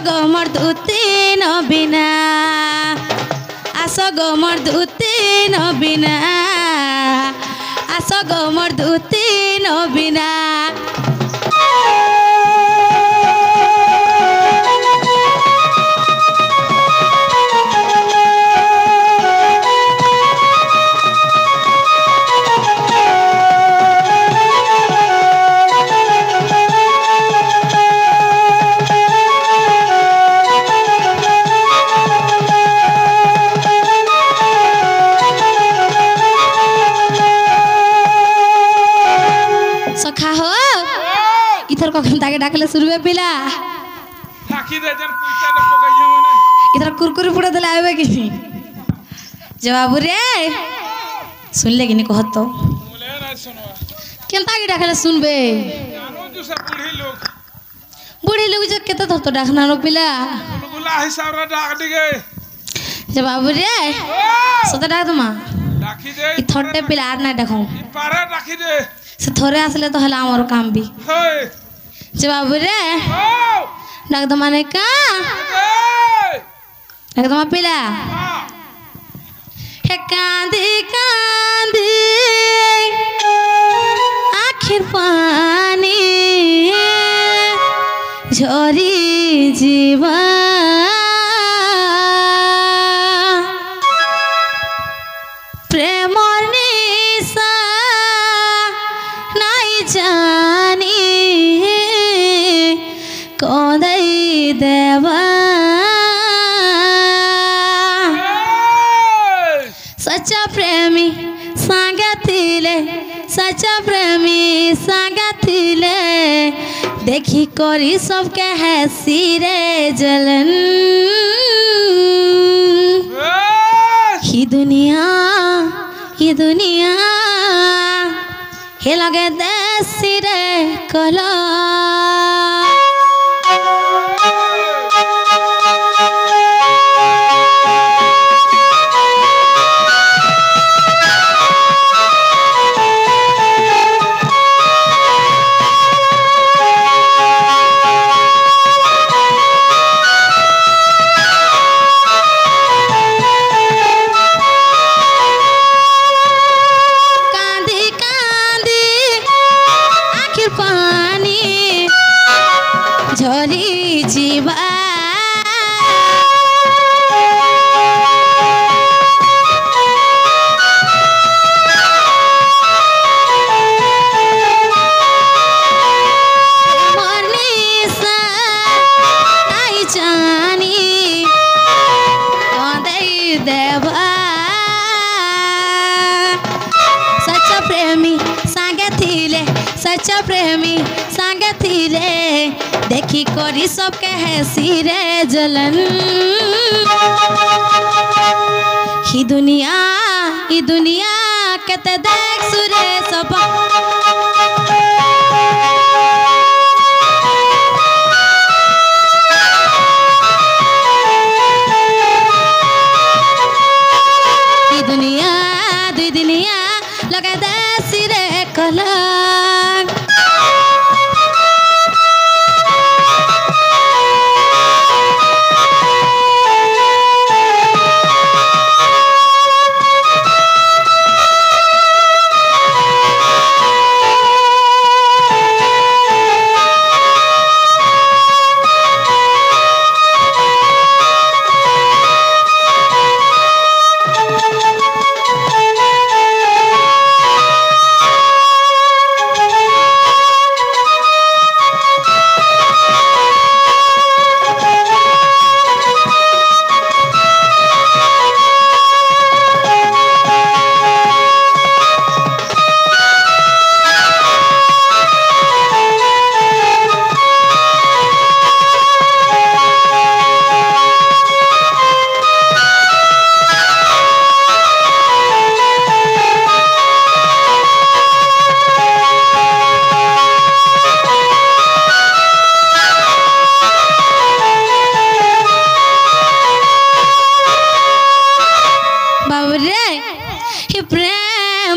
गो मोर दूती नबिना आस गो मोर दूती नबिना आस गो मोर दूती नबिना इधर को ताके डाकले सुरबे पिला फाकी दे जन पुइता त पकइया माने इधर कुरकुरी पुड़ा दले आवे कि जवाब रे सुन ले कि नहीं कहत तो बोले ना सुनवा केन ताके डाकले सुनबे जानो जो सब बूढ़ी लोग जो केते तो डाकना रो पिला बुला हिसाब रा डाक दिगे जवाब रे सदा डाक दमा डाकी दे इ थोड़े पिला आर ना डाकौ पारे डाकी दे से थोड़े आसले तो हला हमर काम भी होय जवाब रे ओ डाक दमा ने का डाक दमा पिला हे कांदी कांदी आखिर पानी झोरी जीवा प्रेमर निशा नहीं जानी कोदई देवा सच्चा प्रेमी सांगा थिले देखी करी सबके हंसी रे जलन ही दुनिया हे लगे देसी रे कला झोरी जीवा मरनीसा नहीं जानी कौंदई देवा सच्चा प्रेमी सांगे थिले देखी करी सबके हंसी रे जलन ही दुनिया केते देख सुरे सब ही दुनिया दुई दुनिया लगा देसी रे कला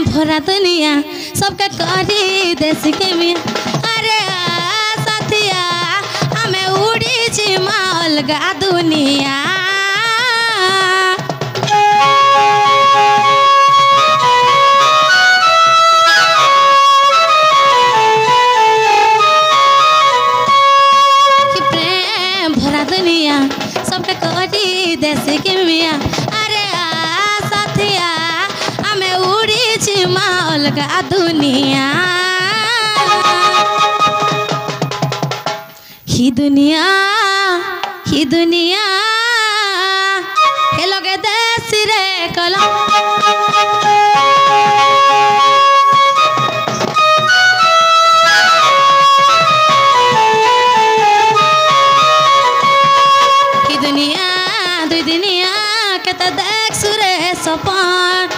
भरा दुनिया सबका करी देश के मिया अरे साथिया हमें उड़ी जी माल अलगा दुनिया कि प्रेम भरा दुनिया सबके कोटी देश के मिया अरे साथिया हमें उड़ी छिमा अलगा दुनिया ही दुनिया हे लोगे देश रे कला ही दुनिया दुई दुनिया के तो देख सुरे सपन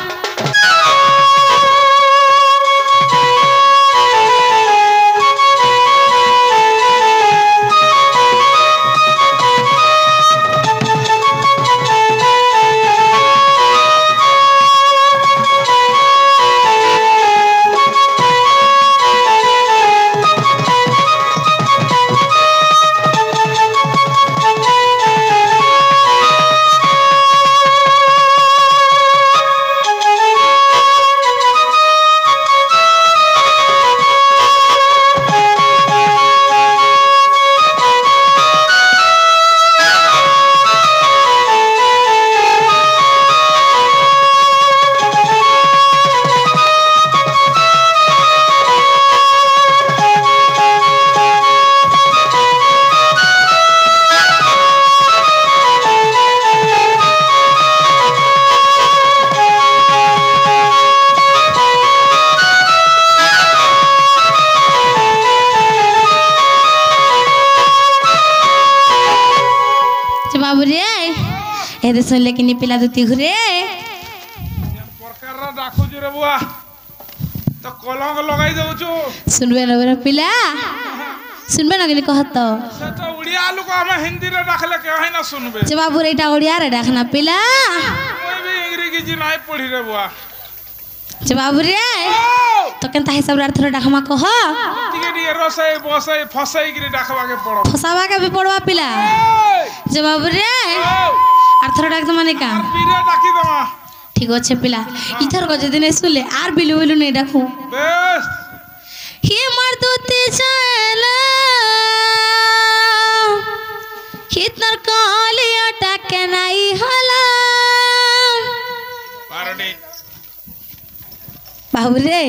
बाबू रे ए सुन लेकिन पिला दुती घुरे प्रकार डाकु रे बुआ तो कलंक लगाई दउछु सुनबे न बेरा पिला सुनबे न कि कहत से तो उड़िया लोग हम हिंदी रे डाकले के है ना सुनबे जे बाबू रे एटा ओडिया रे डाकना पिला कोई भी अंग्रेजी जी नहीं पढ़ी रे बुआ जे बाबू रे तो केनता हिसाब रे थोड़ा डाकमा कह टिके टिके रसै बसै फसै गिरी डाकवा के पड़ो फसावा के भी पड़वा पिला जे बाबू रे आर थोड़ा डाक माने का पीरे डाकी दमा ठीक अच्छे पिला इधर को जदिन सुले आर बिलु बिलु नहीं डाकू बेस ही मर दूती चला हितनर काली अटक नहीं हला पारडी बाबू रे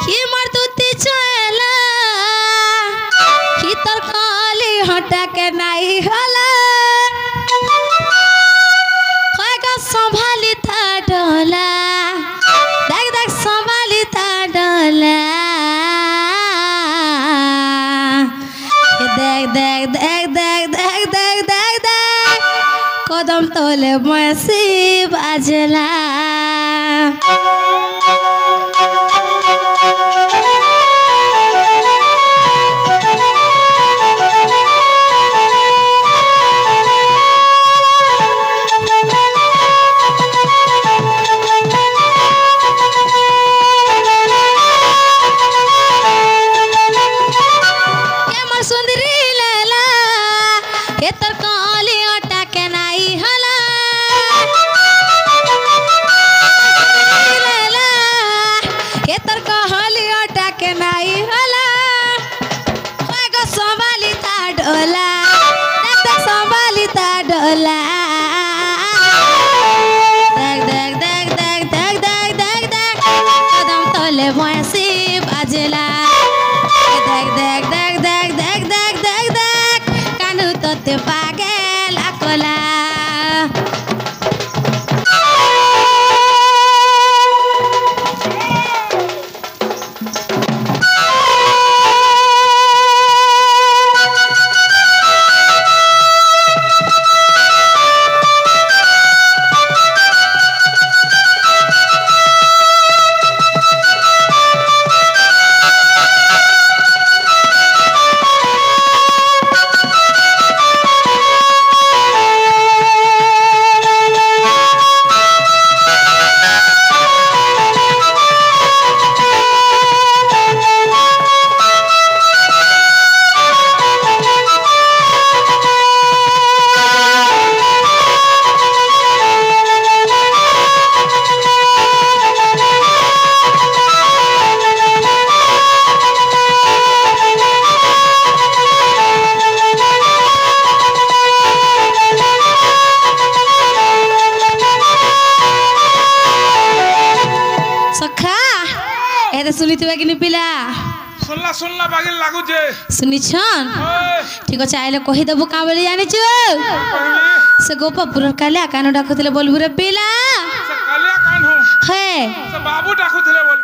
ही मर दूती चला हितनर काली अटक नहीं हला कयगा संभाली था डोला देख देख संभाली था डोला देख देख देख देख देख देख देख देख कदम तोले मसी बाजला पागल अकोला ଶୁଣିଥିବେ କି ନି ପିଲା सुनला सुनला बागिल लागू जे ଶୁଣିଛନ୍ ଠିକ ଅଛି ଆଇଲେ କହିଦେବୁ କାଁ ବୋଲି ଜାଣିଛୁ ସେ ଗୋପପୁର କାଲିଆ କାନ ଡାକୁଥିଲେ ବୋଲବୁରେ ପିଲା से कालिया कान हो ହେ से बाबू डाकुଥିଲେ बोल